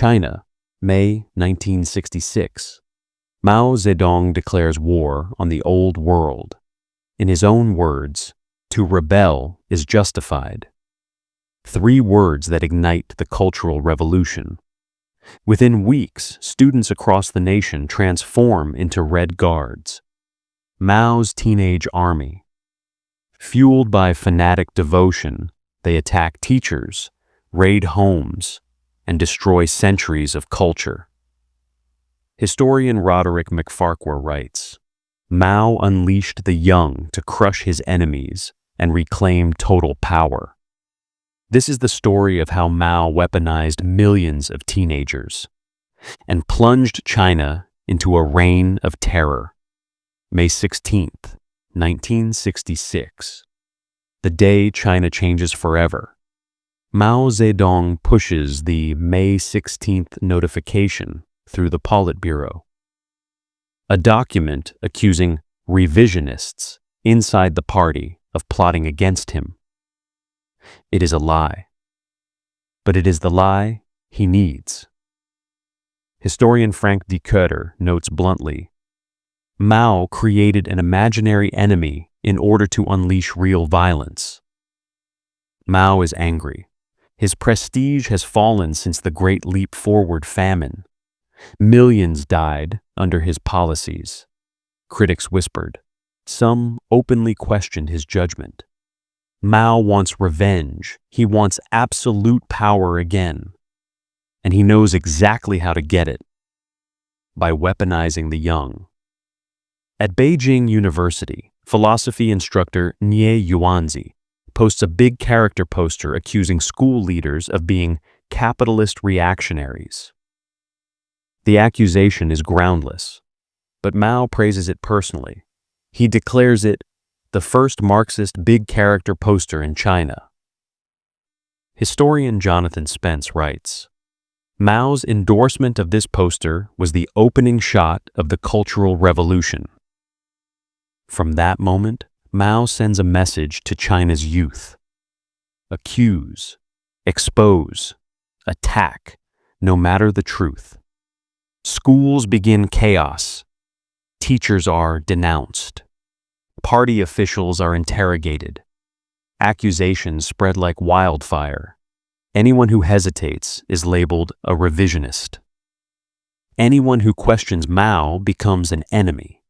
China, May 1966. Mao Zedong declares war on the old world. In his own words, to rebel is justified. 3 words that ignite the Cultural Revolution. Within weeks, students across the nation transform into Red Guards, Mao's teenage army. Fueled by fanatic devotion, they attack teachers, raid homes, and destroy centuries of culture. Historian Roderick MacFarquhar writes, Mao unleashed the young to crush his enemies and reclaim total power. This is the story of how Mao weaponized millions of teenagers and plunged China into a reign of terror. May 16, 1966. The day China changes forever. Mao Zedong pushes the May 16th notification through the Politburo, a document accusing revisionists inside the party of plotting against him. It is a lie, but it is the lie he needs. Historian Frank Dikötter notes bluntly, Mao created an imaginary enemy in order to unleash real violence. Mao is angry. His prestige has fallen since the Great Leap Forward famine. Millions died under his policies. Critics whispered. Some openly questioned his judgment. Mao wants revenge. He wants absolute power again. And he knows exactly how to get it. By weaponizing the young. At Beijing University, philosophy instructor Nye Yuanzi posts a big character poster accusing school leaders of being capitalist reactionaries. The accusation is groundless, but Mao praises it personally. He declares it the first Marxist big character poster in China. Historian Jonathan Spence writes, Mao's endorsement of this poster was the opening shot of the Cultural Revolution. From that moment, Mao sends a message to China's youth. Accuse, expose, attack, no matter the truth. Schools begin chaos. Teachers are denounced. Party officials are interrogated. Accusations spread like wildfire. Anyone who hesitates is labeled a revisionist. Anyone who questions Mao becomes an enemy.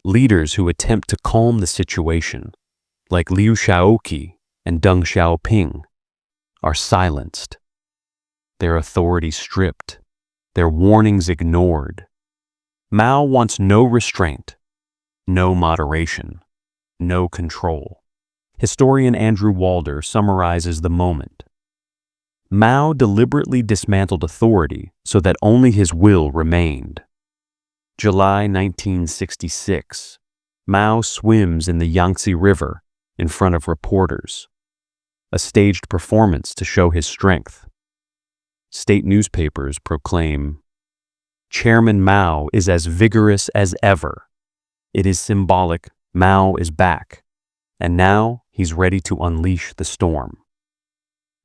Leaders who attempt to calm the situation, like Liu Shaoqi and Deng Xiaoping, are silenced. Their authority stripped. Their warnings ignored. Mao wants no restraint, no moderation, no control. Historian Andrew Walder summarizes the moment. Mao deliberately dismantled authority so that only his will remained. July 1966. Mao swims in the Yangtze River in front of reporters. A staged performance to show his strength. State newspapers proclaim, Chairman Mao is as vigorous as ever. It is symbolic Mao is back, and now he's ready to unleash the storm.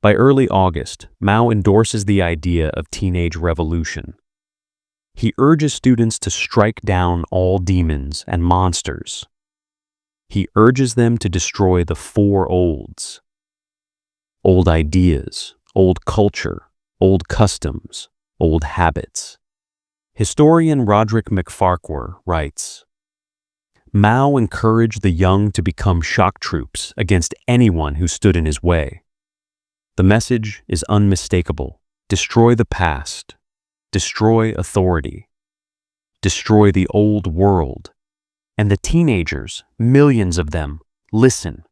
By early August, Mao endorses the idea of teenage revolution. He urges students to strike down all demons and monsters. He urges them to destroy the 4 olds. Old ideas, old culture, old customs, old habits. Historian Roderick MacFarquhar writes, Mao encouraged the young to become shock troops against anyone who stood in his way. The message is unmistakable. Destroy the past. Destroy authority. Destroy the old world. And the teenagers, millions of them, listen.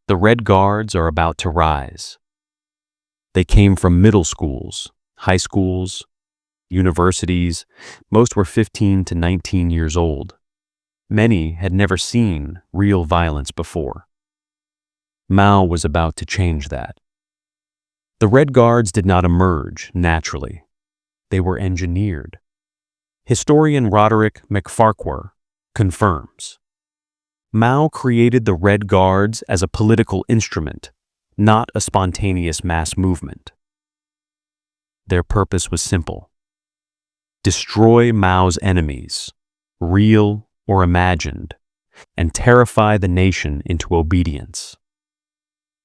The Red Guards are about to rise. They came from middle schools, high schools, universities. Most were 15 to 19 years old. Many had never seen real violence before. Mao was about to change that. The Red Guards did not emerge naturally. They were engineered. Historian Roderick MacFarquhar confirms. Mao created the Red Guards as a political instrument, not a spontaneous mass movement. Their purpose was simple: destroy Mao's enemies, real or imagined, and terrify the nation into obedience.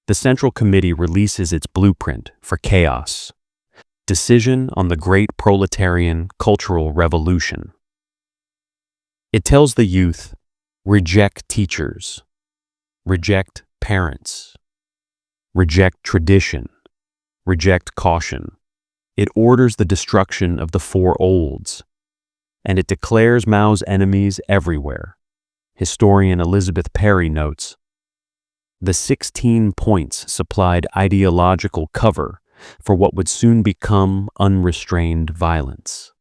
The Central Committee releases its blueprint for chaos: Decision on the Great Proletarian Cultural Revolution. It tells the youth, reject teachers, reject parents, reject tradition, reject caution. It orders the destruction of the four olds, and it declares Mao's enemies everywhere. Historian Elizabeth Perry notes, the 16 points supplied ideological cover for what would soon become unrestrained violence.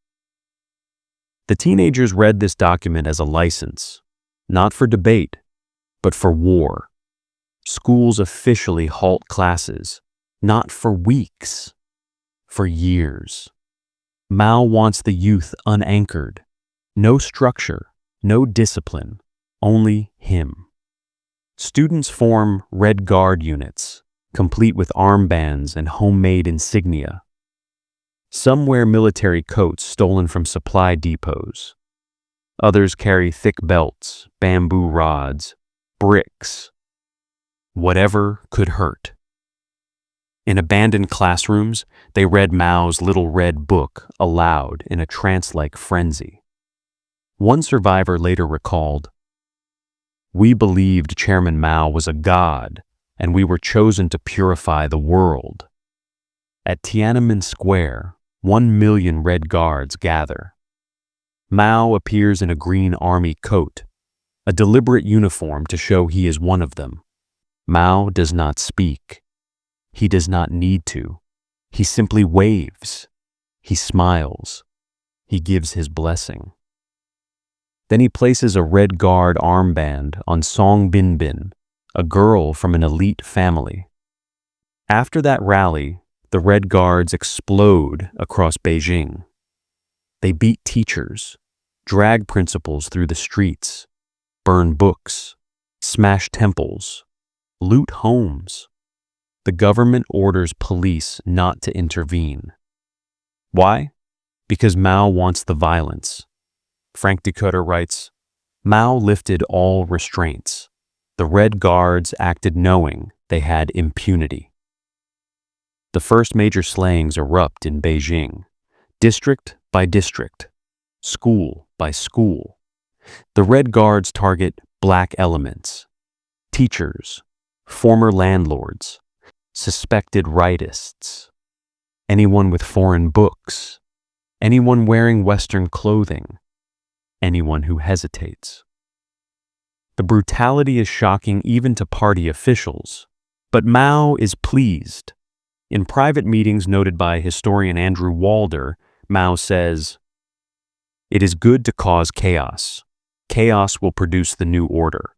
The teenagers read this document as a license, not for debate, but for war. Schools officially halt classes, not for weeks, for years. Mao wants the youth unanchored. No structure, no discipline, only him. Students form Red Guard units, complete with armbands and homemade insignia. Some wear military coats stolen from supply depots. Others carry thick belts, bamboo rods, bricks. Whatever could hurt. In abandoned classrooms, they read Mao's little red book aloud in a trance-like frenzy. One survivor later recalled, "We believed Chairman Mao was a god, and we were chosen to purify the world." At Tiananmen Square, 1 million Red Guards gather. Mao appears in a green army coat, a deliberate uniform to show he is one of them. Mao does not speak. He does not need to. He simply waves. He smiles. He gives his blessing. Then he places a Red Guard armband on Song Binbin, a girl from an elite family. After that rally, the Red Guards explode across Beijing. They beat teachers, drag principals through the streets, burn books, smash temples, loot homes. The government orders police not to intervene. Why? Because Mao wants the violence. Frank Dikötter writes, Mao lifted all restraints. The Red Guards acted knowing they had impunity. The first major slayings erupt in Beijing, district by district, school by school. The Red Guards target black elements, teachers, former landlords, suspected rightists, anyone with foreign books, anyone wearing Western clothing, anyone who hesitates. The brutality is shocking even to party officials, but Mao is pleased. In private meetings noted by historian Andrew Walder, Mao says, "It is good to cause chaos. Chaos will produce the new order."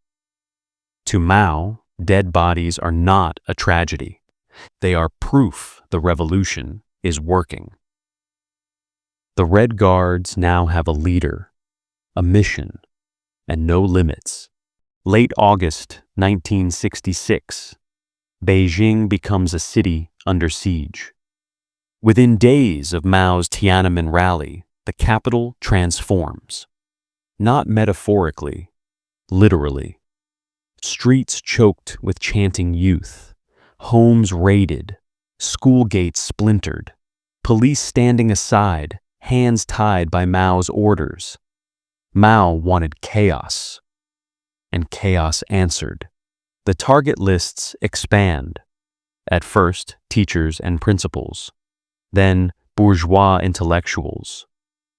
To Mao, dead bodies are not a tragedy. They are proof the revolution is working. The Red Guards now have a leader, a mission, and no limits. Late August 1966, Beijing becomes a city under siege. Within days of Mao's Tiananmen rally, the capital transforms. Not metaphorically, literally. Streets choked with chanting youth, homes raided, school gates splintered, police standing aside, hands tied by Mao's orders. Mao wanted chaos, and chaos answered. The target lists expand. At first, teachers and principals, then bourgeois intellectuals,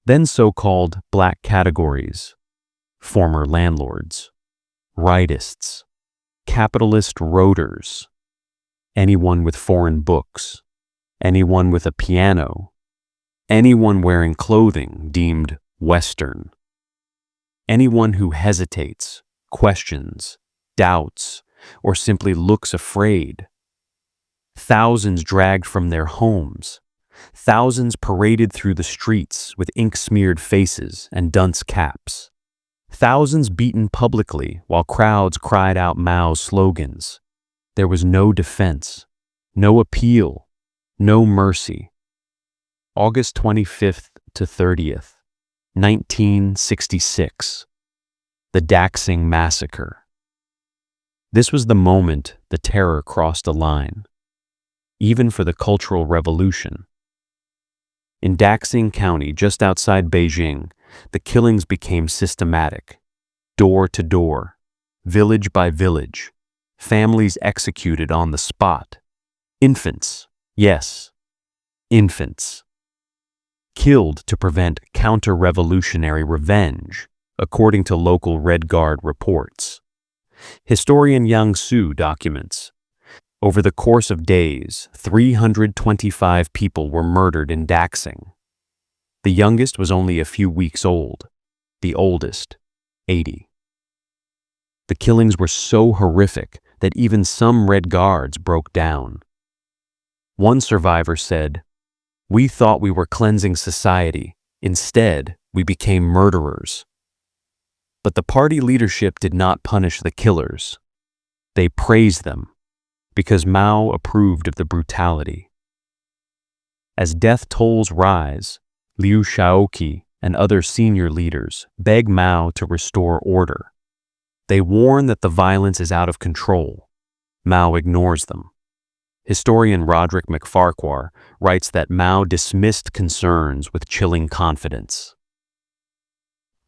then so-called black categories, former landlords, rightists, capitalist roaders, anyone with foreign books, anyone with a piano, anyone wearing clothing deemed Western, anyone who hesitates, questions, doubts, or simply looks afraid. Thousands dragged from their homes, thousands paraded through the streets with ink-smeared faces and dunce caps, thousands beaten publicly while crowds cried out Mao's slogans. There was no defense, no appeal, no mercy. August 25th to 30th, 1966. The Daxing Massacre. This was the moment the terror crossed a line, even for the Cultural Revolution. In Daxing County, just outside Beijing, the killings became systematic, door to door, village by village, families executed on the spot. Infants, yes, infants. Killed to prevent counter-revolutionary revenge, according to local Red Guard reports. Historian Yang Su documents, over the course of days, 325 people were murdered in Daxing. The youngest was only a few weeks old, the oldest, 80. The killings were so horrific that even some Red Guards broke down. One survivor said, "We thought we were cleansing society. Instead, we became murderers." But the party leadership did not punish the killers. They praised them, because Mao approved of the brutality. As death tolls rise, Liu Shaoqi and other senior leaders beg Mao to restore order. They warn that the violence is out of control. Mao ignores them. Historian Roderick MacFarquhar writes that Mao dismissed concerns with chilling confidence.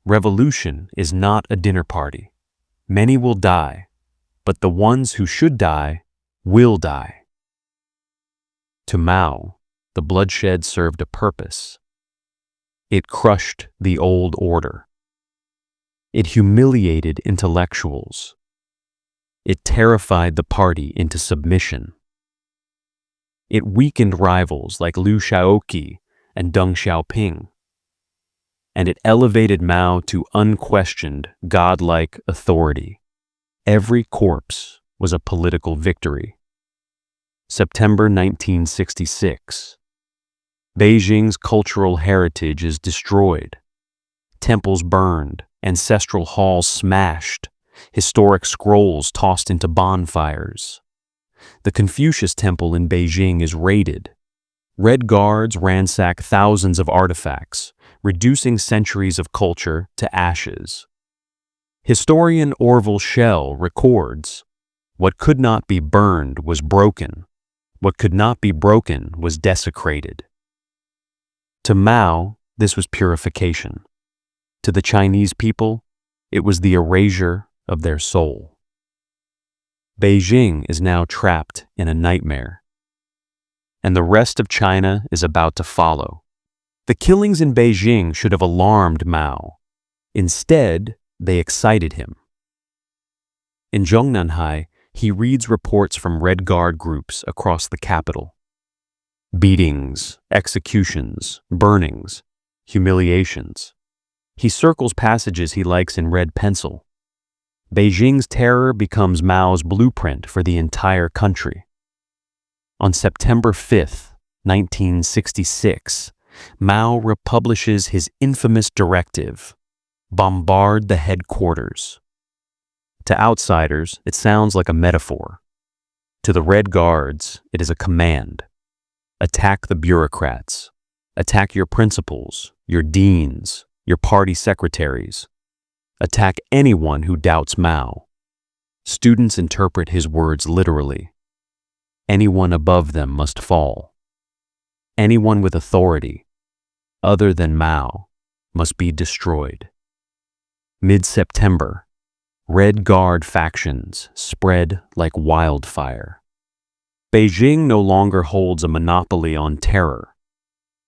Revolution is not a dinner party. Many will die, but the ones who should die will die. To Mao, the bloodshed served a purpose. It crushed the old order. It humiliated intellectuals. It terrified the party into submission. It weakened rivals like Liu Shaoqi and Deng Xiaoping. And it elevated Mao to unquestioned, godlike authority. Every corpse was a political victory. September 1966. Beijing's cultural heritage is destroyed. Temples burned, ancestral halls smashed, historic scrolls tossed into bonfires. The Confucius Temple in Beijing is raided. Red Guards ransack thousands of artifacts, reducing centuries of culture to ashes. Historian Orville Schell records, "What could not be burned was broken. What could not be broken was desecrated." To Mao, this was purification. To the Chinese people, it was the erasure of their soul. Beijing is now trapped in a nightmare. And the rest of China is about to follow. The killings in Beijing should have alarmed Mao. Instead, they excited him. In Zhongnanhai, he reads reports from Red Guard groups across the capital. Beatings, executions, burnings, humiliations. He circles passages he likes in red pencil. Beijing's terror becomes Mao's blueprint for the entire country. On September 5th, 1966, Mao republishes his infamous directive, "Bombard the headquarters." To outsiders, it sounds like a metaphor. To the Red Guards, it is a command. Attack the bureaucrats. Attack your principals, your deans, your party secretaries. Attack anyone who doubts Mao. Students interpret his words literally. Anyone above them must fall. Anyone with authority, other than Mao, must be destroyed. Mid-September, Red Guard factions spread like wildfire. Beijing no longer holds a monopoly on terror.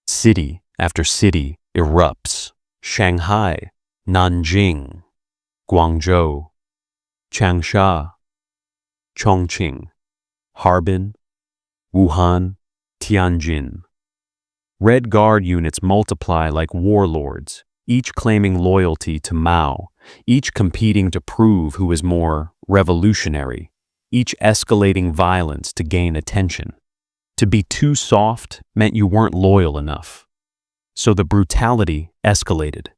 City after city erupts. Shanghai, Nanjing, Guangzhou, Changsha, Chongqing, Harbin, Wuhan, Tianjin. Red Guard units multiply like warlords, each claiming loyalty to Mao, each competing to prove who is more revolutionary, each escalating violence to gain attention. To be too soft meant you weren't loyal enough. So the brutality escalated.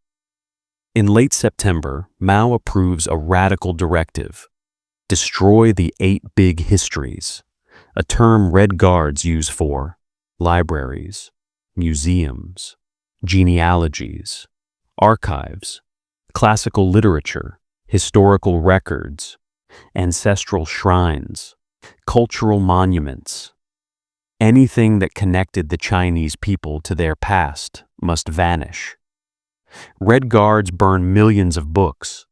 In late September, Mao approves a radical directive: destroy the 8 big histories, a term Red Guards use for libraries, museums, genealogies, archives, classical literature, historical records, ancestral shrines, cultural monuments. Anything that connected the Chinese people to their past must vanish. Red Guards burn millions of books.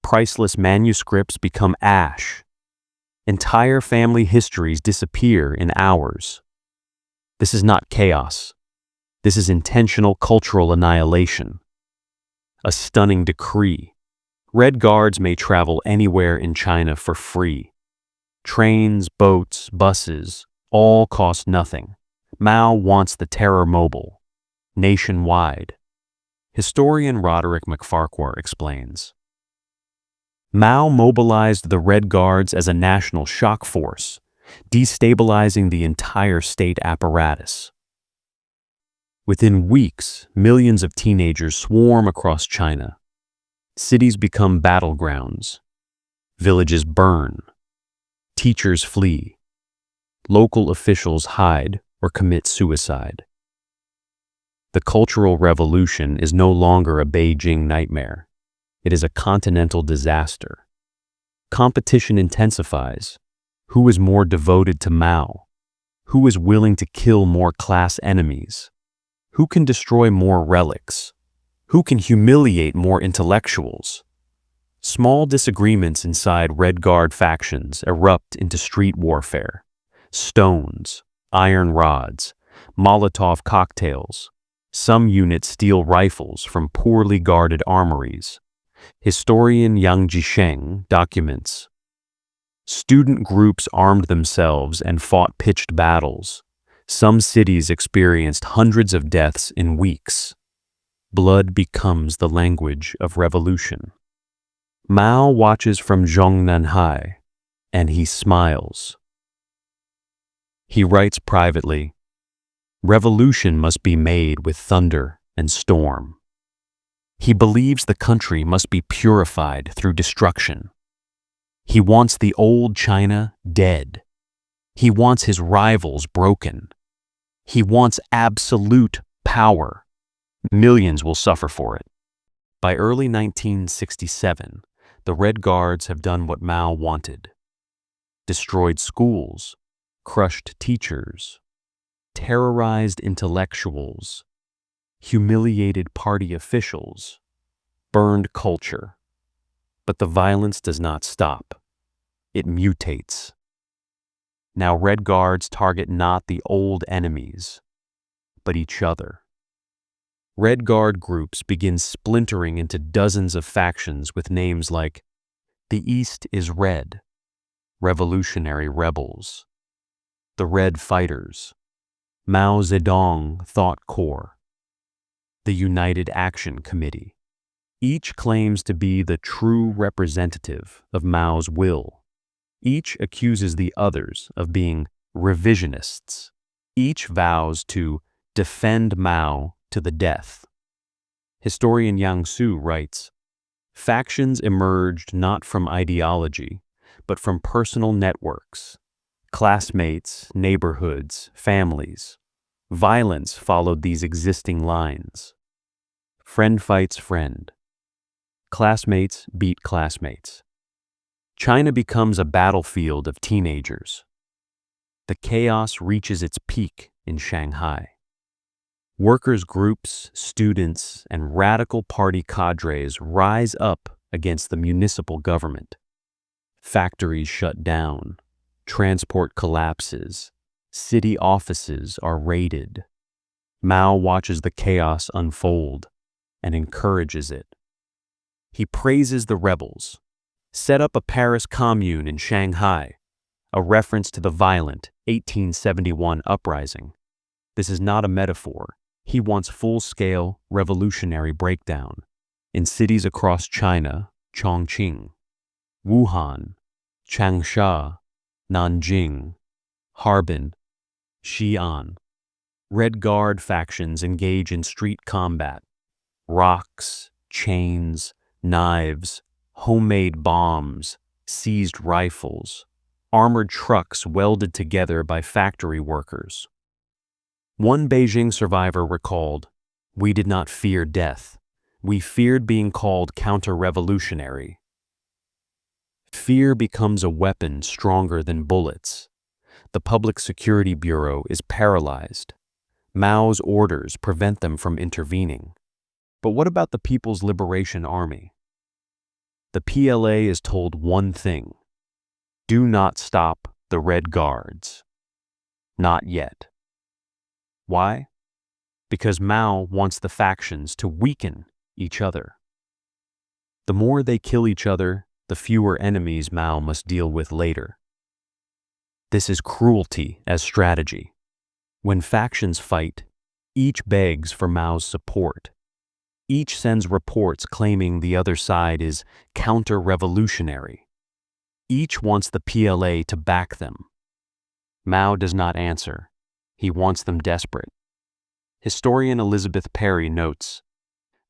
Priceless manuscripts become ash. Entire family histories disappear in hours. This is not chaos. This is intentional cultural annihilation. A stunning decree. Red Guards may travel anywhere in China for free. Trains, boats, buses, all cost nothing. Mao wants the terror mobile, nationwide. Historian Roderick MacFarquhar explains. Mao mobilized the Red Guards as a national shock force, destabilizing the entire state apparatus. Within weeks, millions of teenagers swarm across China. Cities become battlegrounds. Villages burn. Teachers flee. Local officials hide or commit suicide. The Cultural Revolution is no longer a Beijing nightmare. It is a continental disaster. Competition intensifies. Who is more devoted to Mao? Who is willing to kill more class enemies? Who can destroy more relics? Who can humiliate more intellectuals? Small disagreements inside Red Guard factions erupt into street warfare. Stones, iron rods, Molotov cocktails. Some units steal rifles from poorly guarded armories. Historian Yang Jisheng documents. Student groups armed themselves and fought pitched battles. Some cities experienced hundreds of deaths in weeks. Blood becomes the language of revolution. Mao watches from Zhongnanhai, and he smiles. He writes privately, "Revolution must be made with thunder and storm." He believes the country must be purified through destruction. He wants the old China dead. He wants his rivals broken. He wants absolute power. Millions will suffer for it. By early 1967, the Red Guards have done what Mao wanted. Destroyed schools, crushed teachers, terrorized intellectuals, humiliated party officials, burned culture. But the violence does not stop. It mutates. Now Red Guards target not the old enemies, but each other. Red Guard groups begin splintering into dozens of factions with names like the East is Red, Revolutionary Rebels, the Red Fighters, Mao Zedong Thought Corps, the United Action Committee. Each claims to be the true representative of Mao's will. Each accuses the others of being revisionists. Each vows to defend Mao to the death. Historian Yang Su writes, "Factions emerged not from ideology, but from personal networks. Classmates, neighborhoods, families. Violence followed these existing lines. Friend fights friend. Classmates beat classmates. China becomes a battlefield of teenagers. The chaos reaches its peak in Shanghai. Workers' groups, students, and radical party cadres rise up against the municipal government. Factories shut down. Transport collapses. City offices are raided. Mao watches the chaos unfold and encourages it. He praises the rebels. Set up a Paris Commune in Shanghai, a reference to the violent 1871 uprising. This is not a metaphor. He wants full-scale revolutionary breakdown in cities across China, Chongqing, Wuhan, Changsha, Nanjing, Harbin, Xi'an. Red Guard factions engage in street combat. Rocks, chains, knives, homemade bombs, seized rifles, armored trucks welded together by factory workers. One Beijing survivor recalled, "We did not fear death. We feared being called counter-revolutionary." Fear becomes a weapon stronger than bullets. The Public Security Bureau is paralyzed. Mao's orders prevent them from intervening. But what about the People's Liberation Army? The PLA is told one thing: do not stop the Red Guards. Not yet. Why? Because Mao wants the factions to weaken each other. The more they kill each other, the fewer enemies Mao must deal with later. This is cruelty as strategy. When factions fight, each begs for Mao's support. Each sends reports claiming the other side is counter-revolutionary. Each wants the PLA to back them. Mao does not answer. He wants them desperate. Historian Elizabeth Perry notes,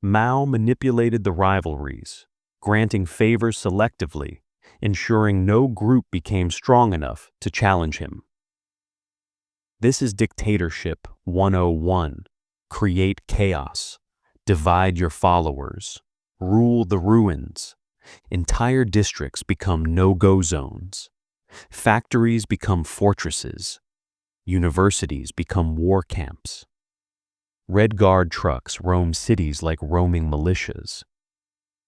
Mao manipulated the rivalries, granting favors selectively, ensuring no group became strong enough to challenge him. This is Dictatorship 101. Create chaos. Divide your followers. Rule the ruins. Entire districts become no-go zones. Factories become fortresses. Universities become war camps. Red Guard trucks roam cities like roaming militias.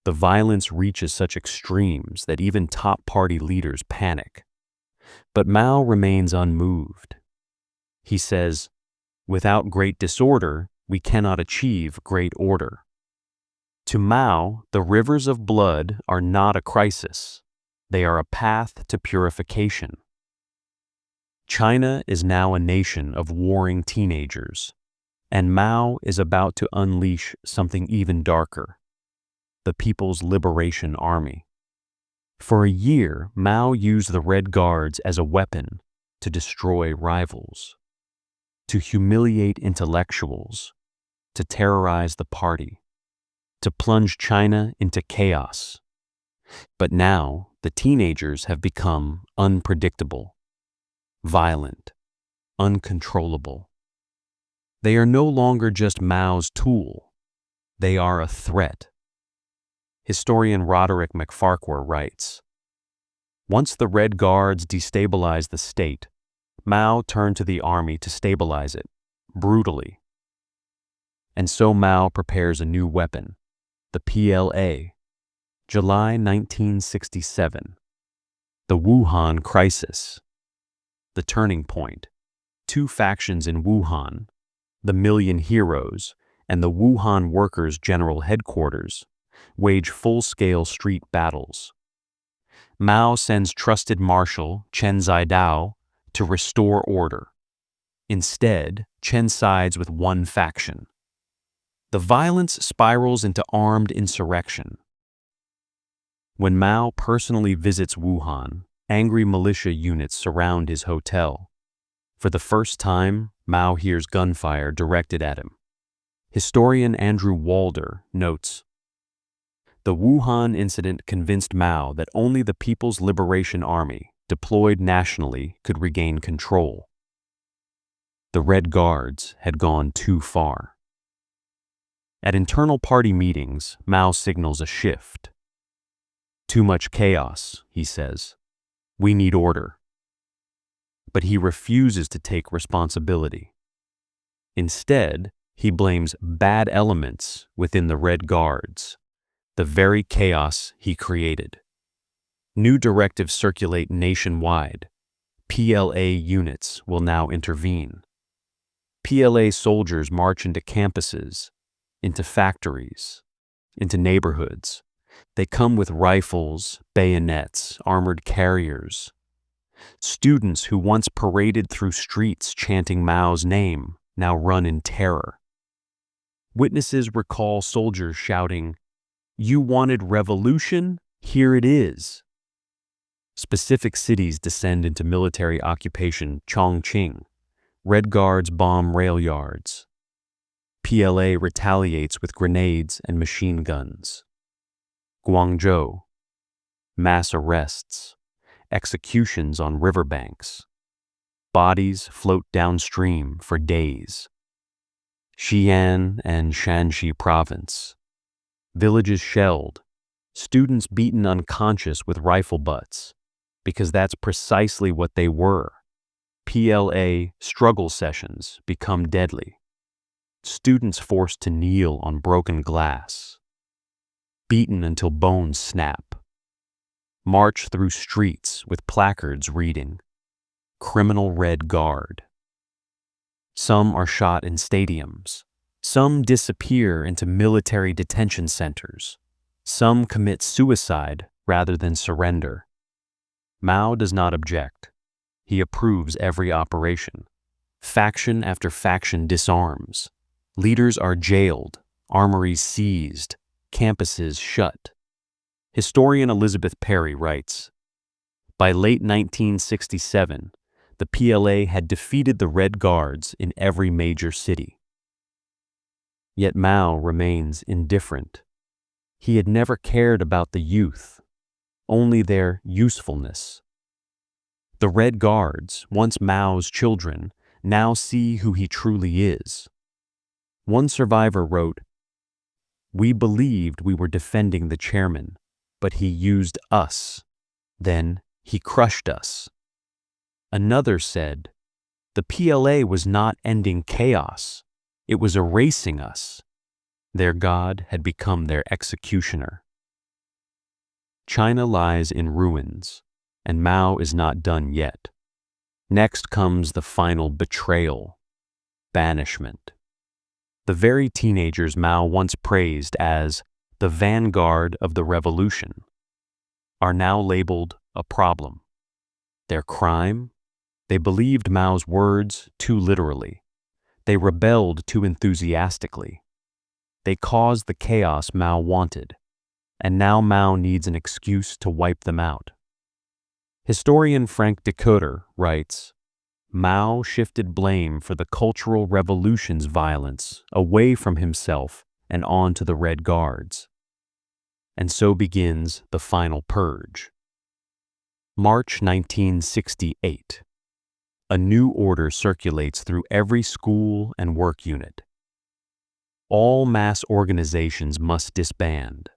The violence reaches such extremes that even top party leaders panic. But Mao remains unmoved. He says, "Without great disorder, we cannot achieve great order." To Mao, the rivers of blood are not a crisis. They are a path to purification. China is now a nation of warring teenagers, and Mao is about to unleash something even darker: the People's Liberation Army. For a year, Mao used the Red Guards as a weapon to destroy rivals, to humiliate intellectuals, to terrorize the party, to plunge China into chaos. But now, the teenagers have become unpredictable, violent, uncontrollable. They are no longer just Mao's tool. They are a threat. Historian Roderick MacFarquhar writes, "Once the Red Guards destabilized the state, Mao turned to the army to stabilize it, brutally. And so Mao prepares a new weapon, the PLA. July 1967. The Wuhan Crisis. The turning point. Two factions in Wuhan, the Million Heroes and the Wuhan Workers' General Headquarters, wage full-scale street battles. Mao sends trusted Marshal Chen Zidao to restore order. Instead, Chen sides with one faction. The violence spirals into armed insurrection. When Mao personally visits Wuhan, angry militia units surround his hotel. For the first time, Mao hears gunfire directed at him. Historian Andrew Walder notes, "The Wuhan incident convinced Mao that only the People's Liberation Army, deployed nationally, could regain control. The Red Guards had gone too far." At internal party meetings, Mao signals a shift. "Too much chaos," he says. "We need order." But he refuses to take responsibility. Instead, he blames bad elements within the Red Guards, the very chaos he created. New directives circulate nationwide. PLA units will now intervene. PLA soldiers march into campuses, into factories, into neighborhoods. They come with rifles, bayonets, armored carriers. Students who once paraded through streets chanting Mao's name now run in terror. Witnesses recall soldiers shouting, "You wanted revolution? Here it is." Specific cities descend into military occupation: Chongqing. Red Guards bomb rail yards. PLA retaliates with grenades and machine guns. Guangzhou. Mass arrests. Executions on riverbanks. Bodies float downstream for days. Xi'an and Shanxi province. Villages shelled, students beaten unconscious with rifle butts, because that's precisely what they were. PLA struggle sessions become deadly. Students forced to kneel on broken glass. Beaten until bones snap. March through streets with placards reading, "Criminal Red Guard." Some are shot in stadiums. Some disappear into military detention centers. Some commit suicide rather than surrender. Mao does not object. He approves every operation. Faction after faction disarms. Leaders are jailed, armories seized, campuses shut. Historian Elizabeth Perry writes, "By late 1967, the PLA had defeated the Red Guards in every major city." Yet Mao remains indifferent. He had never cared about the youth, only their usefulness. The Red Guards, once Mao's children, now see who he truly is. One survivor wrote, "We believed we were defending the chairman, but he used us. Then he crushed us." Another said, "The PLA was not ending chaos, it was erasing us." Their god had become their executioner. China lies in ruins, and Mao is not done yet. Next comes the final betrayal, banishment. The very teenagers Mao once praised as the vanguard of the revolution are now labeled a problem. Their crime? They believed Mao's words too literally. They rebelled too enthusiastically. They caused the chaos Mao wanted, and now Mao needs an excuse to wipe them out. Historian Frank Dikötter writes, "Mao shifted blame for the Cultural Revolution's violence away from himself and onto the Red Guards." And so begins the final purge. March 1968. A new order circulates through every school and work unit. All mass organizations must disband.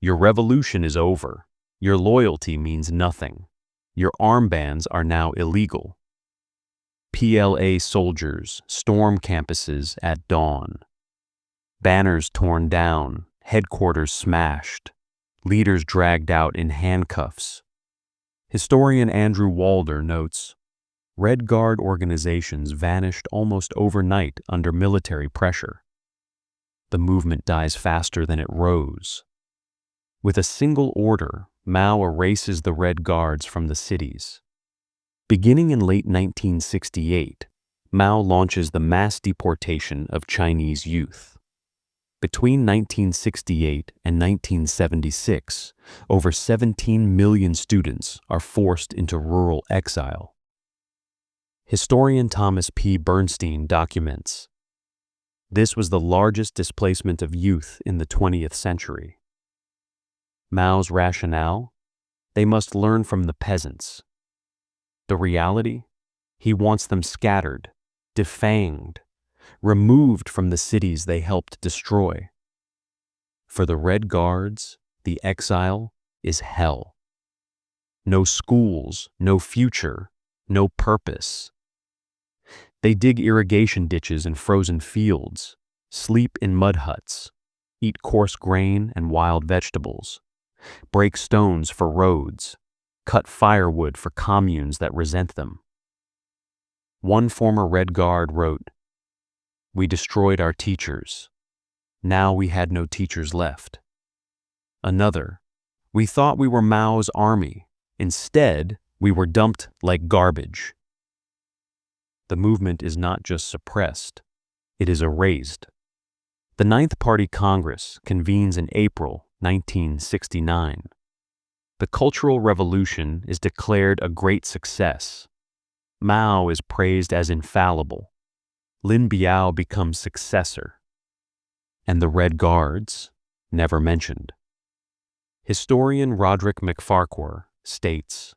Your revolution is over. Your loyalty means nothing. Your armbands are now illegal. PLA soldiers storm campuses at dawn. Banners torn down, headquarters smashed, leaders dragged out in handcuffs. Historian Andrew Walder notes, Red Guard organizations vanished almost overnight under military pressure. The movement dies faster than it rose. With a single order, Mao erases the Red Guards from the cities. Beginning in late 1968, Mao launches the mass deportation of Chinese youth. Between 1968 and 1976, over 17 million students are forced into rural exile. Historian Thomas P. Bernstein documents, "This was the largest displacement of youth in the 20th century. Mao's rationale? They must learn from the peasants. The reality? He wants them scattered, defanged, removed from the cities they helped destroy. For the Red Guards, the exile is hell. No schools, no future, no purpose. They dig irrigation ditches in frozen fields, sleep in mud huts, eat coarse grain and wild vegetables, break stones for roads, cut firewood for communes that resent them." One former Red Guard wrote, "We destroyed our teachers. Now we had no teachers left." Another, "We thought we were Mao's army. Instead, we were dumped like garbage." The movement is not just suppressed, it is erased. The Ninth Party Congress convenes in April 1969. The Cultural Revolution is declared a great success. Mao is praised as infallible. Lin Biao becomes successor. And the Red Guards, never mentioned. Historian Roderick MacFarquhar states,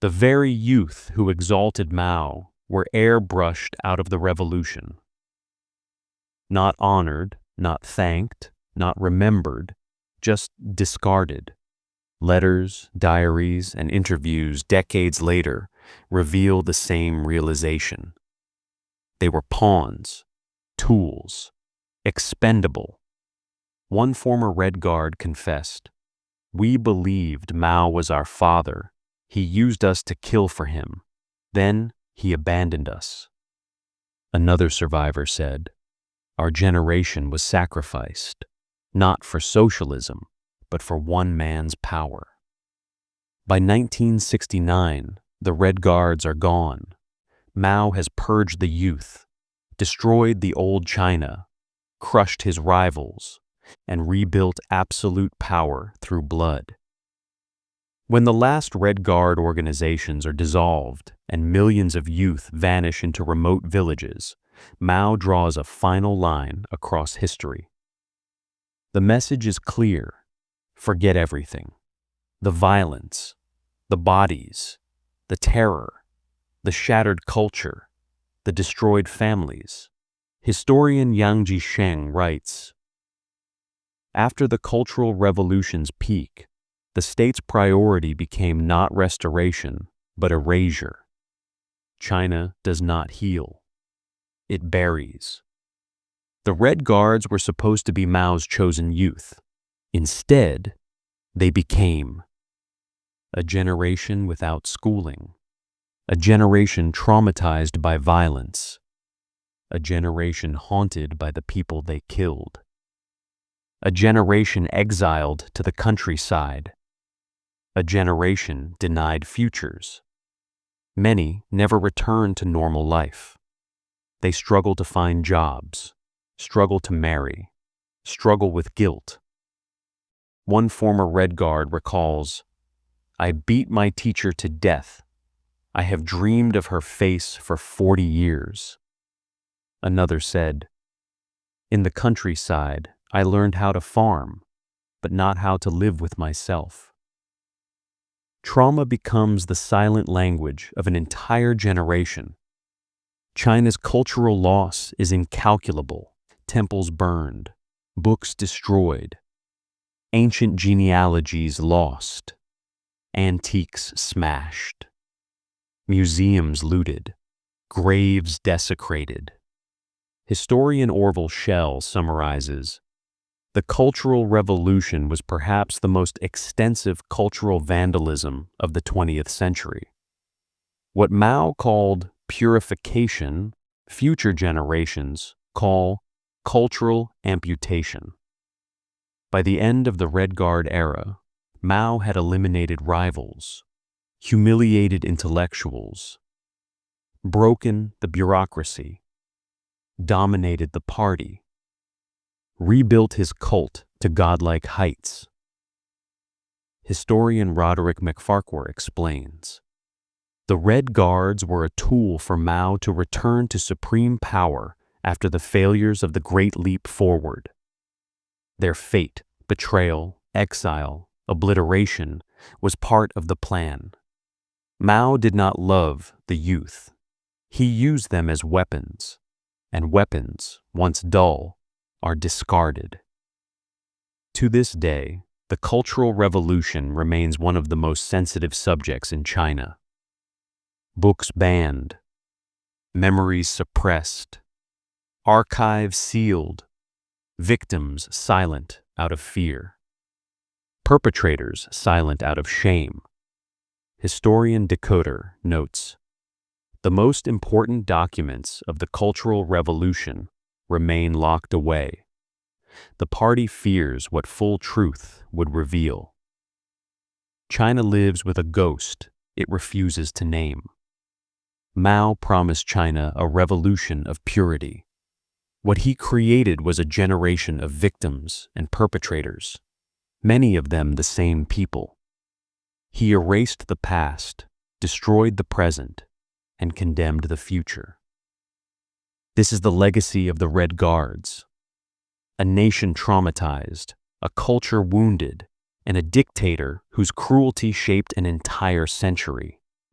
The very youth who exalted Mao were airbrushed out of the revolution. Not honored, not thanked, not remembered, just discarded. Letters, diaries, and interviews decades later reveal the same realization. They were pawns, tools, expendable. One former Red Guard confessed, "We believed Mao was our father. He used us to kill for him. Then he abandoned us." Another survivor said, "Our generation was sacrificed, not for socialism, but for one man's power." By 1969, the Red Guards are gone. Mao has purged the youth, destroyed the old China, crushed his rivals, and rebuilt absolute power through blood. When the last Red Guard organizations are dissolved and millions of youth vanish into remote villages, Mao draws a final line across history. The message is clear: forget everything. The violence, the bodies, the terror, the shattered culture, the destroyed families. Historian Yang Jisheng writes, "After the Cultural Revolution's peak, the state's priority became not restoration, but erasure. China does not heal. It buries." The Red Guards were supposed to be Mao's chosen youth. Instead, they became a generation without schooling, a generation traumatized by violence, a generation haunted by the people they killed, a generation exiled to the countryside, a generation denied futures. Many never returned to normal life. They struggle to find jobs, struggle to marry, struggle with guilt. One former Red Guard recalls, "I beat my teacher to death. I have dreamed of her face for 40 years. Another said, "In the countryside, I learned how to farm, but not how to live with myself." Trauma becomes the silent language of an entire generation. China's cultural loss is incalculable. Temples burned, books destroyed, ancient genealogies lost, antiques smashed, museums looted, graves desecrated. Historian Orville Schell summarizes, "The Cultural Revolution was perhaps the most extensive cultural vandalism of the 20th century. What Mao called purification, future generations call cultural amputation." By the end of the Red Guard era, Mao had eliminated rivals, humiliated intellectuals, broken the bureaucracy, dominated the party, rebuilt his cult to godlike heights. Historian Roderick MacFarquhar explains, "The Red Guards were a tool for Mao to return to supreme power after the failures of the Great Leap Forward. Their fate, betrayal, exile, obliteration was part of the plan. Mao did not love the youth. He used them as weapons, and weapons, once dull, are discarded." To this day, the Cultural Revolution remains one of the most sensitive subjects in China. Books banned, memories suppressed, archives sealed, victims silent out of fear, perpetrators silent out of shame. Historian Dikötter notes, "The most important documents of the Cultural Revolution remain locked away. The party fears what full truth would reveal. China lives with a ghost it refuses to name." Mao promised China a revolution of purity. What he created was a generation of victims and perpetrators, many of them the same people. He erased the past, destroyed the present, and condemned the future. This is the legacy of the Red Guards. A nation traumatized, a culture wounded, and a dictator whose cruelty shaped an entire century.